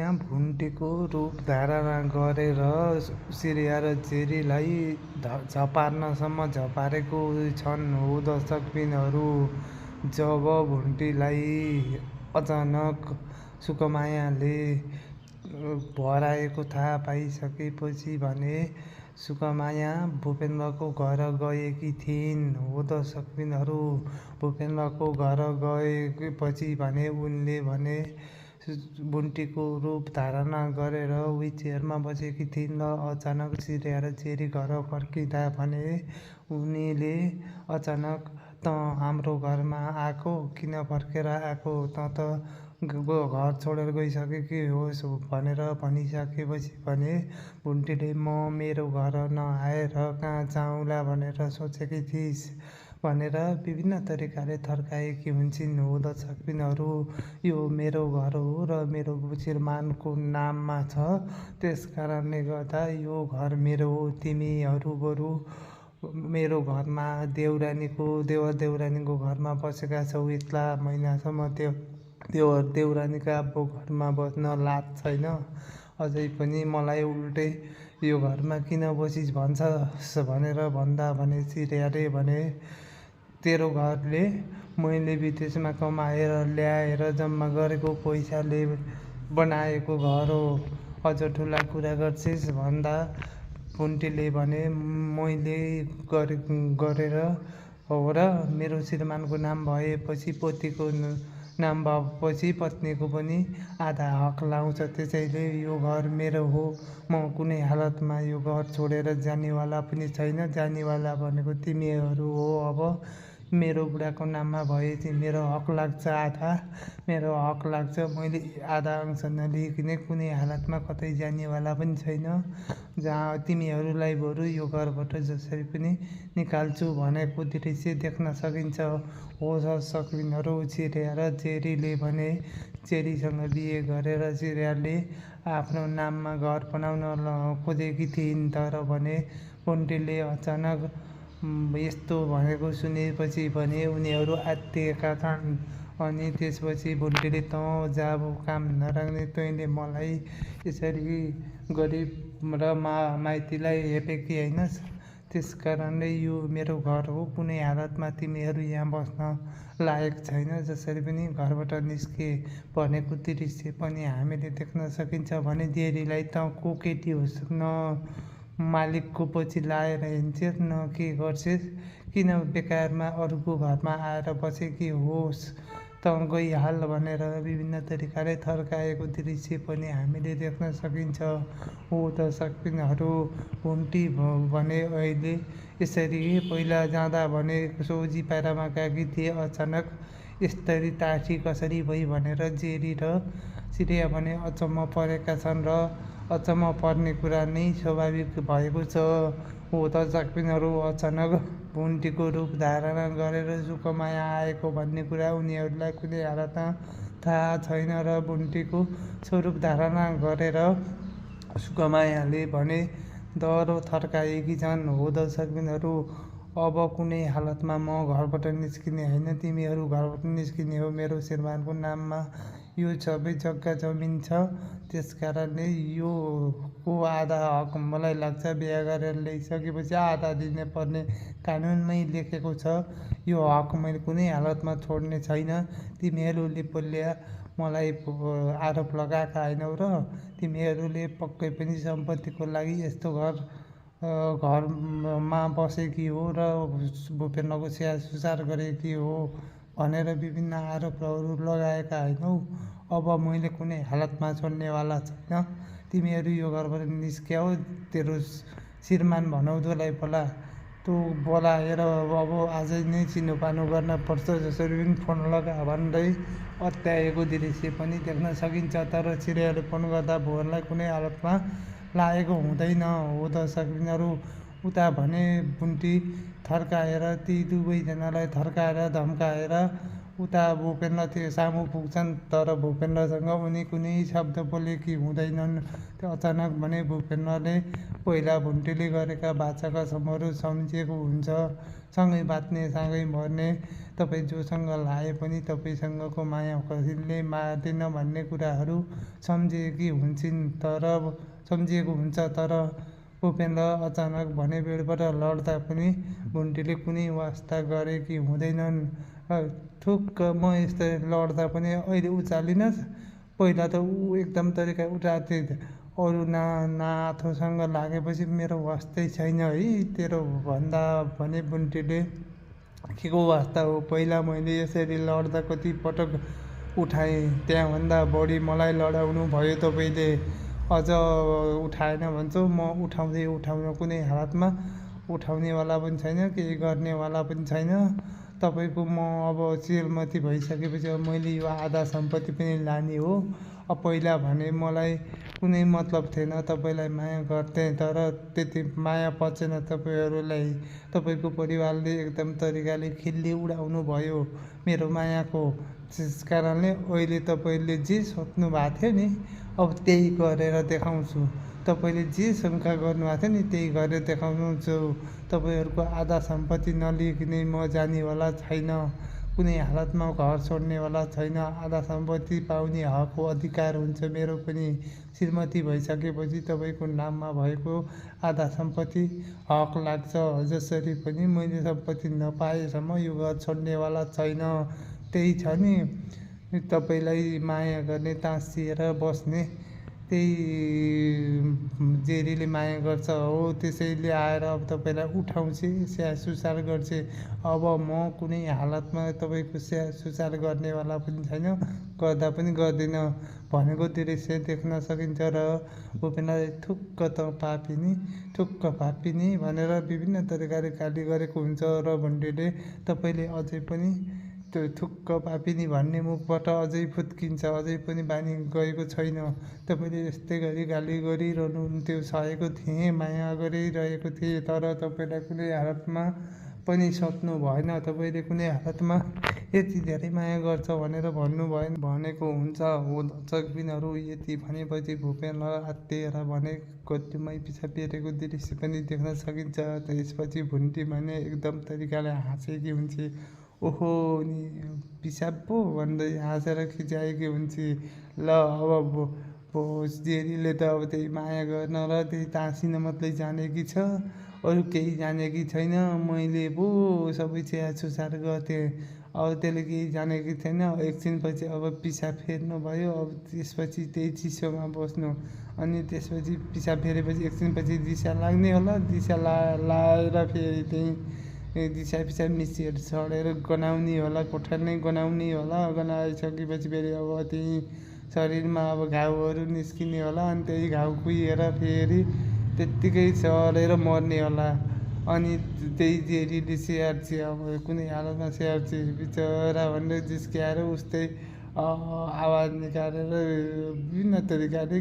भुन्टेको रूप धारण गरेर सिरिया र जेरीलाई झपार्नसम्म झपारेको छन् हो दर्शकबिनहरू। जब भुन्टीलाई अचानक सुकमायाले भराएको थाहा पाइसकेपछि भने सुकमाया भूपेन्द्रको घर गएकी थिइन् हो दर्शकबिनहरू। भूपेन्द्रको घर गएपछि भने उनले भने भुन्टीको रूप धारण गरेर व्हीचेयरमा बसेकी थिइन् र अचानक सिरिया र जेरी घर फर्किँदा भने उनीले अचानक "त हाम्रो घरमा आएको? किन फर्केर आएको? त घर छोडेर गइसकेकी होस्" भनेर भनिसकेपछि भने भुन्टीले "म मेरो घर नआएर कहाँ जाउँला भनेर सोचेकी थिइस्" भनेर विभिन्न तरिकाले थर्काएकी हुन्छन् हो दर्शकबिनहरू। यो मेरो घर हो र मेरो श्रीमानको नाममा छ, त्यसकारणले गर्दा यो घर मेरो हो। तिमीहरू बरु मेरो घरमा देउरानीको घरमा बसेका छौ, यत्ला महिनासम्म देउरानीका घरमा बस्न लाज छैन। अझै पनि मलाई उल्टै यो घरमा किन बसिस् भन्छस् भनेर भन्दा भने सिरियाले भने तेरो घरले मैले विदेशमा कमाएर ल्याएर जम्मा गरेको पैसाले बनाएको घर हो, अझ ठुला कुरा गर्छिस् भन्दा भुन्टीले भने मैले गरेर हो र मेरो श्रीमानको नाम भएपछि पतिको नाम भएपछि पत्नीको पनि आधा हक लाउँछ, त्यसैले यो घर मेरो हो। म कुनै हालतमा यो घर छोडेर जानेवाला पनि छैन। जानेवाला भनेको तिमीहरू हो। अब मेरो बुढाको नाममा भएपछि मेरो हक लाग्छ, आधा मेरो हक लाग्छ। मैले आधा अंश नलिकन कुनै हालतमा कतै जानेवाला पनि छैन। जहाँ तिमीहरूलाई बरु यो घरबाट जसरी पनि निकाल्छु भनेको दृश्य देख्न सकिन्छ हो दर्शकबिनहरू। सिरिया र जेरीले भने जेरीसँग बिहे गरेर सिरियाले आफ्नो नाममा घर बनाउन खोजेकी थिइन्, तर भने भुन्टीले अचानक यस्तो भनेको सुनेपछि भने उनीहरू आत्तिएका छन्। अनि त्यसपछि भुन्टीले "त जाब काम नराख्ने तैँले मलाई यसरी गरिब र माइतीलाई हेपेकी हैनस्, त्यसकारणले यो मेरो घर हो। कुनै हालतमा तिमीहरू यहाँ बस्न लायक छैन, जसरी पनि घरबाट निस्के भनेको दृश्य पनि हामीले देख्न सकिन्छ" भने जेरीलाई "त को केटी होस्? न मालिकको पछि लाएर हिँड्छेस् न के गर्छेस्? किन बेकारमा अरूको घरमा आएर बसेकी होस्? त गइहाल" भनेर विभिन्न तरिकाले थर्काएको दृश्य पनि हामीले देख्न सकिन्छ हो दर्शकबिनहरू। भुन्टी भने अहिले यसरी पहिला जाँदा भने सोझी पारामा गएकी थिए, अचानक यस्तरी टाठी कसरी भई भनेर जेरी र सिरिया भने अचम्म परेका छन् र अचम्म पर्ने कुरा नै स्वाभाविक भएको छ हो दर्शकबिनहरू। अचानक भुन्टीको रूप धारण गरेर सुकमाया आएको भन्ने कुरा उनीहरूलाई कुनै हालतमा थाहा छैन र भुन्टीको स्वरूप धारण गरेर सुकमायाले भने दह्रो थर्काएकी छन् हो दर्शकबिनहरू। अब कुनै हालतमा म घरबाट निस्किने हैन, तिमीहरू घरबाट निस्किने हो। मेरो श्रीमानको नाममा यो सबै जग्गा जमिन छ, त्यसकारणले योको आधा हक मलाई लाग्छ। बिहा गरेर ल्याइसकेपछि आधा दिनै पर्ने कानुनमै लेखेको छ। यो हक मैले कुनै हालतमा छोड्ने छैन। तिमीहरूले बलिया मलाई आरोप लगाएका हैनौ र तिमीहरूले पक्कै पनि सम्पत्तिको लागि यस्तो घरमा बसेकी हो र भूपेन्द्रको स्याहार सुसार गरेकी हो भनेर विभिन्न आरोपहरू लगाएका हैनौ। अब मैले कुनै हालतमा छोड्नेवाला छैन। तिमीहरू यो घरबाट निस्क्याऊ। तेरो श्रीमान भनौँदोलाई बोलाएर अब आजै नै चिनोपानो गर्न पर्छ, जसरी पनि फोन लगा भन्दै अत्याएको दृश्य पनि देख्न सकिन्छ। तर सिरियाले फोन गर्दा भुवनलाई कुनै हालतमा लागेको हुँदैन हो दर्शकबिनहरू। उता भने भुन्टी थर्काएर ती दुवैजनालाई थर्काएर धम्काएर उता भूपेन्द्र त्यो सामु पुग्छन्, तर भूपेन्द्रसँग उनी कुनै शब्द बोलेकी हुँदैनन्। त्यो अचानक भने भूपेन्द्रले पहिला भुन्टीले गरेका वाचाकसम्महरू सम्झिएको हुन्छ। सँगै बाँच्ने, सँगै मर्ने, तपाईँ जोसँग लाए पनि तपाईँसँगको माया कहिल्यै मार्दैन भन्ने कुराहरू सम्झिएको हुन्छ। तर भूपेन्द्र अचानक भने बेडबाट लड्दा पनि भुन्टीले कुनै वास्ता गरेकी हुँदैनन्। ठुक्क म यस्तै लड्दा पनि अहिले उचालिनस्, पहिला त ऊ एकदम तरिका उठाथे, अरू नाथोसँग लागेपछि मेरो वास्तै छैन है तेरो भन्दा भने भुन्टीले के को वास्ता हो, पहिला मैले यसरी लड्दा कति पटक उठाएँ, त्यहाँभन्दा बढी मलाई लडाउनु भयो तपाईँले, अझ उठाएन भन्छौ। म उठाउन कुनै हालतमा उठाउनेवाला पनि छैन, केही गर्नेवाला पनि छैन। तपाईँको म अब श्रीमती भइसकेपछि अब मैले यो आधा सम्पत्ति पनि लाने हो। अब पहिला भने मलाई कुनै मतलब थिएन, तपाईँलाई माया गर्थेँ, तर त्यति माया पचेन तपाईँहरूलाई। तपाईँको परिवारले एकदम तरिकाले खिल्ली उडाउनु भयो मेरो मायाको। त्यस कारणले अहिले तपाईँले जे सोच्नु भएको थियो नि, अब त्यही गरेर देखाउँछु। तपाईँले जे शङ्का गर्नुभएको थियो नि, त्यही गरेर देखाउँछु। तपाईँहरूको आधा सम्पत्ति नलिकनै म जानेवाला छैन, कुनै हालतमा घर छोड्नेवाला छैन। आधा सम्पत्ति पाउने हक अधिकार हुन्छ मेरो पनि। श्रीमती भइसकेपछि तपाईँको नाममा भएको आधा सम्पत्ति हक लाग्छ। जसरी पनि मैले सम्पत्ति नपाएसम्म यो घर छोड्नेवाला छैन। त्यही छ नि, तपाईँलाई माया गर्ने, टाँसिएर बस्ने, त्यही जेरीले माया गर्छ हो। त्यसैले आएर अब तपाईँलाई उठाउँछे, स्याहार सुसार गर्छे। अब म कुनै हालतमा तपाईँको स्याहार सुसार गर्नेवाला पनि छैन, गर्दा पनि गर्दिन भनेको दृश्य देख्न सकिन्छ। र भूपेन्द्रले थुक्क त पापिनी भनेर विभिन्न तरिकाले गाली गरेको हुन्छ। र भुन्टीले तपाईँले अझै पनि त्यो थुक्क पापिनी भन्ने मुखबाट अझै फुत्किन्छ, अझै पनि बानी गएको छैन। तपाईँले यस्तै गरी गाली गरिरहनुहुन्थ्यो, सहेको थिएँ, माया गरिरहेको थिएँ, तर तपाईँलाई कुनै हालतमा पनि सोच्नु भएन। तपाईँले कुनै हालतमा यति धेरै माया गर्छ भनेर भन्नु भएन भनेको हुन्छ। हो दर्शकबिनहरू, यति भनेपछि भूपेन्द्र आत्तिएर भने गद्दीमै पिसाब फेरेको दृश्य पनि देख्न सकिन्छ। त्यसपछि भुन्टी भने एकदम तरिकाले हाँसेकी हुन्छ। ओहो नि पिसाब पो भन्दै हाँसेर खिचाएकी हुन्छ। ल अब जेरीले त अब त्यही माया गर्न र त्यही टाँसिन मात्रै जानेकी छ, अरू केही जानेकी छैन। मैले पो सबै स्याहार सुसार गर्थेँ, अब त्यसले केही जानेकी छैन। एकछिनपछि अब पिसाब फेर्नु भयो, अब त्यसपछि त्यही चिसोमा बस्नु, अनि त्यसपछि पिसाब फेरेपछि एकछिनपछि दिसा लाग्ने होला। दिसा लाएर फेरि त्यही दिसा पिसाब मिसिएर सडेर गनाउने होला, कोठा नै गनाउने होला। गनाइसकेपछि फेरि अब त्यही शरीरमा अब घाउहरू निस्किने होला, अनि त्यही घाउ कुहिएर फेरि त्यत्तिकै सडेर मर्ने होला। अनि त्यही जेरीले स्याहार्छे, अब कुनै हालतमा स्याहार्छे बिचरा भनेर जिस्क्याएर उस्तै आवाज निकालेर विभिन्न तरिकाले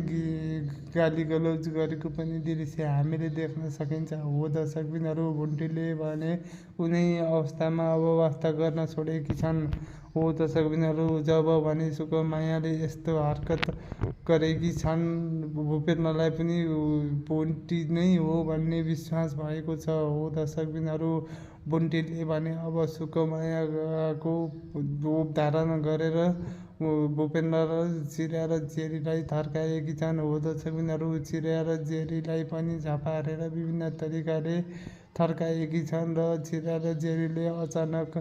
गाली गलौज गरेको पनि दृश्य हामीले देख्न सकिन्छ। हो दर्शकबिनहरू, भुन्टीले भने कुनै अवस्थामा अब वास्ता गर्न छोडेकी छन्। हो दर्शकबिनहरू, जब भने सुकुमायाले यस्तो हरकत गरेकी छन्, भूपेन्द्रलाई पनि भुन्टी नै हो भन्ने विश्वास भएको छ। हो दर्शकबिनहरू, भुन्टीले भने अब सुकुमायाको रूप धारण गरेर भूपेन्द्र र चिरा र जेरीलाई थर्काएकी छन्। हो दर्शकबिनहरू, चिरा र जेरीलाई पनि झपारेर विभिन्न तरिकाले थर्काएकी छन्। र चिरा र जेरीले अचानक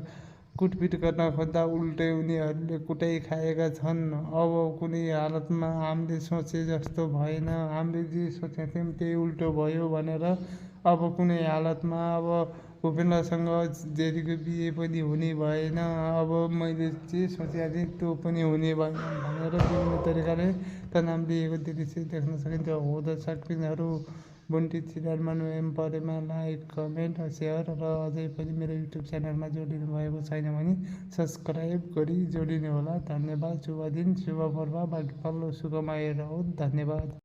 कुटपिट गर्न खोज्दा उल्टै उनीहरूले कुटाइ खाएका छन्। अब कुनै हालतमा हामीले सोचे जस्तो भएन, हामीले जे सोचेका थियौँ त्यही उल्टो भयो भनेर अब कुनै हालतमा अब भूपेन्द्रसँग जेरीको बिहे पनि हुने भएन। अब मैले जे सोचेको थिएँ त्यो पनि हुने भएन भनेर विभिन्न तरिकाले तनाव लिएको दृश्य देख्न सकिन्छ। हो दर्शकबिनहरू, भुन्टी सिरियल मन परेमा लाइक, कमेन्ट, सेयर र अझै पनि मेरो युट्युब च्यानलमा जोडिनु भएको छैन भने सब्सक्राइब गरी जोडिनु होला। धन्यवाद। शुभ दिन, शुभ पर्व, भाग्यपल्लो सुखमय रहोस्। धन्यवाद।